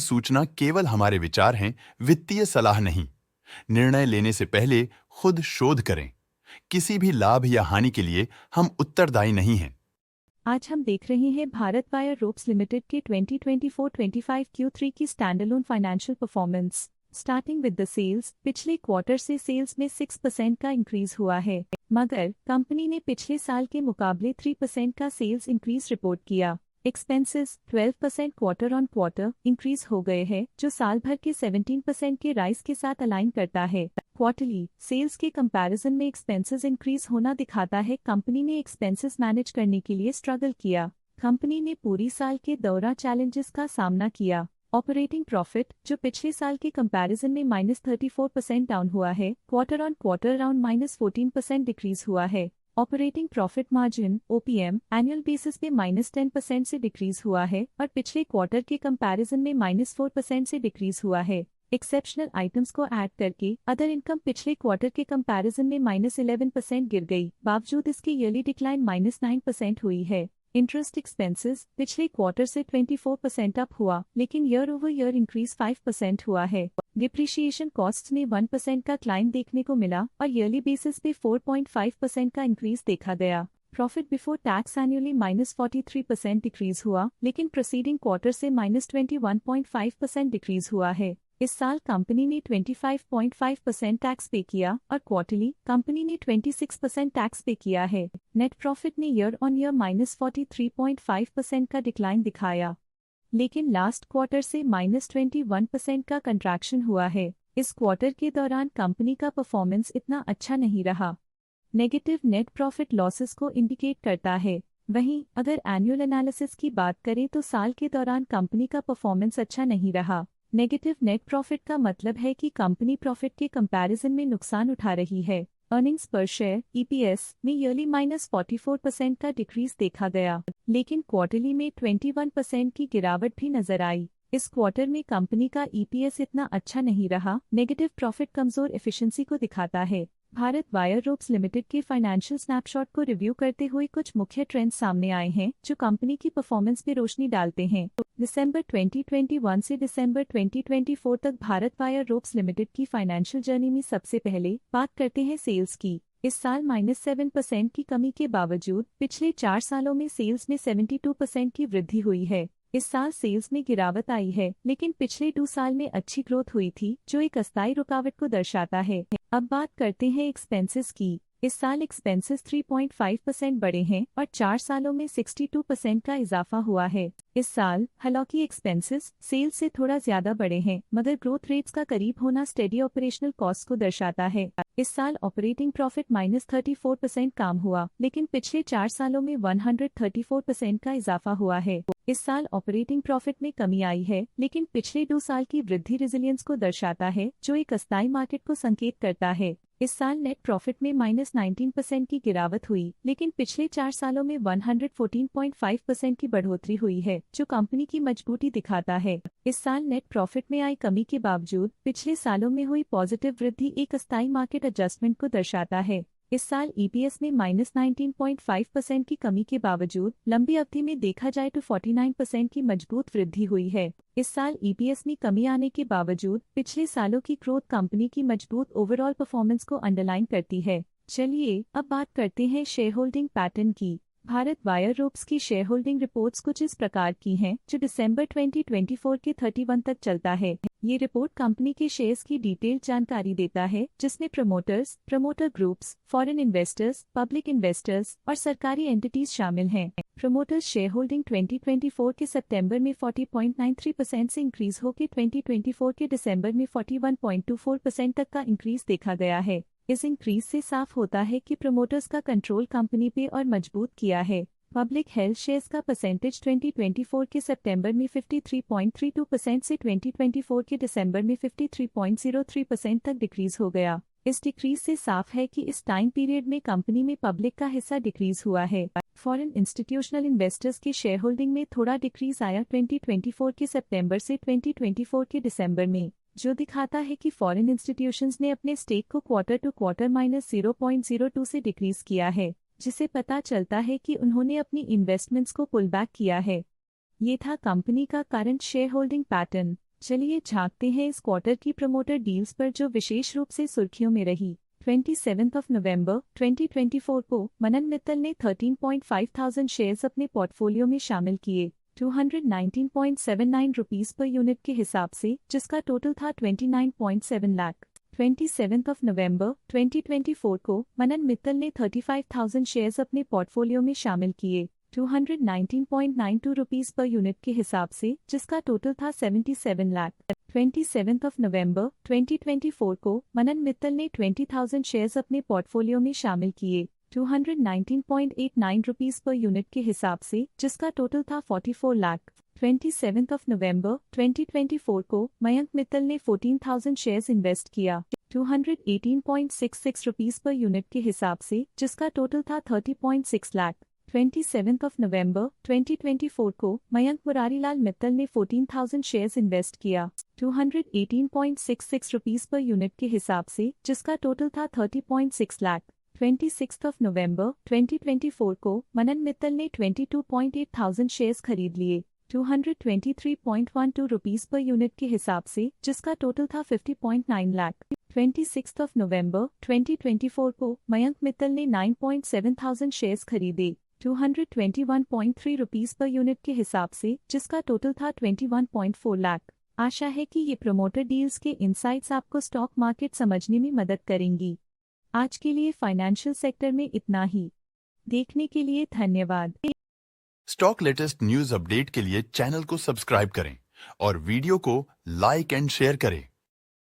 सूचना केवल हमारे विचार हैं, वित्तीय सलाह नहीं। निर्णय लेने से पहले खुद शोध करें। किसी भी लाभ या हानि के लिए हम उत्तरदायी नहीं हैं। आज हम देख रहे हैं भारत वायर रोप्स लिमिटेड के 2024-25 Q3 की standalone financial performance. Starting with the sales, पिछले क्वार्टर से सेल्स में 6% का इंक्रीज हुआ है, मगर कंपनी ने पिछले साल के मुकाबले 3% का सेल्स इंक्रीज रिपोर्ट किया। Expenses 12% quarter on quarter increase हो गए हैं, जो साल भर के 17% के राइज के साथ अलाइन करता है। क्वार्टरली सेल्स के कंपैरिजन में एक्सपेंसेस इंक्रीज होना दिखाता है कंपनी ने एक्सपेंसेस मैनेज करने के लिए स्ट्रगल किया। कंपनी ने पूरी साल के दौरान चैलेंजेस का सामना किया। ऑपरेटिंग प्रॉफिट, जो पिछले साल के कंपैरिजन में -34% डाउन हुआ है, quarter on quarter around -14% decrease हुआ है। Operating profit margin OPM annual basis पे -10% से डिक्रीज हुआ है और पिछले क्वार्टर के कंपैरिजन में -4% से डिक्रीज हुआ है। एक्सेप्शनल आइटम्स को ऐड करके अदर इनकम पिछले क्वार्टर के कंपैरिजन में -11% गिर गई, बावजूद इसकी ईयरली डिक्लाइन -9% हुई है। इंटरेस्ट एक्सपेंसेस पिछले क्वार्टर से 24% अप हुआ, लेकिन ईयर ओवर ईयर इंक्रीज 5% हुआ है। डिप्रिशिएशन कॉस्ट्स में 1% का क्लाइम देखने को मिला और ईयरली बेसिस पे 4.5% का इंक्रीज देखा गया। Profit before tax annually -43% decrease हुआ, लेकिन प्रोसीडिंग क्वार्टर से -21.5% डिक्रीज हुआ है। इस साल कंपनी ने 25.5% टैक्स पे किया और क्वार्टरली कंपनी ने 26% टैक्स पे किया है। नेट प्रॉफिट ने ईयर ऑन ईयर -43.5% का डिक्लाइन दिखाया, लेकिन लास्ट क्वार्टर से -21% का कंट्रैक्शन हुआ है। इस क्वार्टर के दौरान कंपनी का परफॉर्मेंस इतना अच्छा नहीं रहा। नेगेटिव नेट प्रॉफिट लॉसेस को इंडिकेट करता है। वहीं अगर एनुअल एनालिसिस की बात करें तो साल के दौरान कंपनी का परफॉर्मेंस अच्छा नहीं रहा। नेगेटिव नेट प्रॉफिट का मतलब है कि कंपनी प्रॉफिट के कंपैरिजन में नुकसान उठा रही है। अर्निंग्स पर शेयर EPS में ईयरली -44% का डिक्रीज देखा गया, लेकिन क्वार्टरली में 21% की गिरावट भी नजर आई। इस क्वार्टर में कंपनी का EPS इतना अच्छा नहीं रहा। नेगेटिव प्रॉफिट कमजोर एफिशिएंसी को दिखाता है। भारत वायर रोप्स लिमिटेड के फाइनेंशियल स्नैपशॉट को रिव्यू करते हुए कुछ मुख्य ट्रेंड्स सामने आए हैं जो कंपनी की परफॉर्मेंस पे रोशनी डालते हैं। दिसंबर 2021 से दिसंबर 2024 तक भारत वायर रोप्स लिमिटेड की फाइनेंशियल जर्नी में सबसे पहले बात करते हैं सेल्स की। इस साल -7% की कमी के बावजूद पिछले 4 सालों में सेल्स में 72% की वृद्धि हुई है। इस साल सेल्स में गिरावट आई है, लेकिन पिछले 2 साल में अच्छी ग्रोथ हुई थी, जो एक अस्थायी रुकावट को दर्शाता है। अब बात करते हैं एक्सपेंसेस की। इस साल एक्सपेंसेस 3.5% बढ़े हैं और 4 सालों में 62% का इजाफा हुआ है। इस साल हालांकि एक्सपेंसेस सेल्स से थोड़ा ज्यादा बढ़े हैं, मगर ग्रोथ रेट्स का करीब होना स्टेडी ऑपरेशनल कॉस्ट को दर्शाता है। इस साल ऑपरेटिंग प्रॉफिट -34% कम हुआ, लेकिन पिछले 4 सालों में 134% का इजाफा हुआ है। इस साल ऑपरेटिंग प्रॉफिट में कमी आई है, लेकिन पिछले 2 साल की वृद्धि रेजिलियंस को दर्शाता है, जो एक अस्थायी मार्केट को संकेत करता है। इस साल नेट प्रॉफिट में -19% की गिरावट हुई, लेकिन पिछले 4 सालों में 114.5% की बढ़ोतरी हुई है, जो कंपनी की मजबूती दिखाता है। इस साल नेट प्रॉफिट में आई कमी के बावजूद पिछले सालों में हुई पॉजिटिव वृद्धि एक अस्थायी मार्केट एडजस्टमेंट को दर्शाता है। इस साल EPS में -19.5% की कमी के बावजूद लंबी अवधि में देखा जाए तो 49% की मजबूत वृद्धि हुई है। इस साल EPS में कमी आने के बावजूद पिछले सालों की ग्रोथ कंपनी की मजबूत ओवरऑल परफॉर्मेंस को अंडरलाइन करती है। चलिए अब बात करते हैं शेयर होल्डिंग पैटर्न की। भारत वायर रोप्स की शेयर होल्डिंग रिपोर्ट्स कुछ इस प्रकार की हैं, जो दिसंबर 2024 के 31 तक चलता है। ये रिपोर्ट कंपनी के शेयर्स की डिटेल्ड जानकारी देता है, जिसमें promoters, promoter groups, foreign investors, public investors और सरकारी एंटिटीज शामिल हैं। प्रमोटर्स शेयर होल्डिंग 2024 के सितंबर में 40.93% से इंक्रीज होकर 2024 के दिसंबर में 41.24% तक का इंक्रीज देखा गया है। इस इंक्रीज से साफ होता है कि प्रमोटर्स का कंट्रोल कंपनी पे और मजबूत किया है। पब्लिक हेल्थ शेयर्स का परसेंटेज 2024 के सितंबर में 53.32% से 2024 के दिसंबर में 53.03% तक डिक्रीज हो गया। इस डिक्रीज से साफ है कि इस टाइम पीरियड में कंपनी में पब्लिक का हिस्सा डिक्रीज हुआ है। फॉरेन इंस्टीट्यूशनल इन्वेस्टर्स की शेयर होल्डिंग में थोड़ा डिक्रीज आया 2024 के सितंबर से 2024 के दिसंबर में, जो दिखाता है कि फॉरेन इंस्टीट्यूशंस ने अपने स्टेक को क्वार्टर टू क्वार्टर -0.02 से डिक्रीज किया है, जिसे पता चलता है कि उन्होंने अपनी इन्वेस्टमेंट्स को पुल बैक किया है। ये था कंपनी का करंट शेयर होल्डिंग पैटर्न। चलिए झांकते हैं इस क्वार्टर की प्रमोटर डील्स पर जो विशेष रूप से सुर्खियों में रही। 27 नवंबर 2024 को मनन मित्तल ने 13,500 शेयर्स अपने पोर्टफोलियो में शामिल किए 219.79 रुपीस पर यूनिट के हिसाब से, जिसका टोटल था 29.7 लाख। 27 नवंबर 2024 को मनन मित्तल ने 35,000 शेयर्स अपने पोर्टफोलियो में शामिल किए 219.92 रुपीस पर यूनिट के हिसाब से, जिसका टोटल था 77 लाख। 27 नवंबर 2024 को मनन मित्तल ने 20,000 शेयर्स अपने पोर्टफोलियो में शामिल किए 219.89 रुपीस पर यूनिट के हिसाब से, जिसका टोटल था 44 लाख। 27 नवंबर 2024 को मयंक मित्तल ने 14,000 शेयर्स इन्वेस्ट किया 218.66 रुपीस पर यूनिट के हिसाब से, जिसका टोटल था 30.6 लाख। 27 नवंबर 2024 को मयंक मुरारीलाल मित्तल ने 14,000 शेयर्स इन्वेस्ट किया 218.66 रुपीस पर यूनिट के हिसाब से, जिसका टोटल था 30.6 लाख। 26 नवंबर 2024 को मनन मित्तल ने 22,800 शेयर्स खरीद लिए 223.12 रुपीस पर यूनिट के हिसाब से, जिसका टोटल था 50.9 लाख। 26 नवंबर 2024 को मयंक मित्तल ने 9,700 शेयर्स खरीदे 221.3 रुपीस पर यूनिट के हिसाब से, जिसका टोटल था 21.4 लाख। आशा है कि ये प्रमोटर डील्स के इनसाइट्स आपको स्टॉक मार्केट समझने में मदद करेंगी। आज के लिए फाइनेंशियल सेक्टर में इतना ही। देखने के लिए धन्यवाद। स्टॉक लेटेस्ट न्यूज अपडेट के लिए चैनल को सब्सक्राइब करें और वीडियो को लाइक एंड शेयर करें।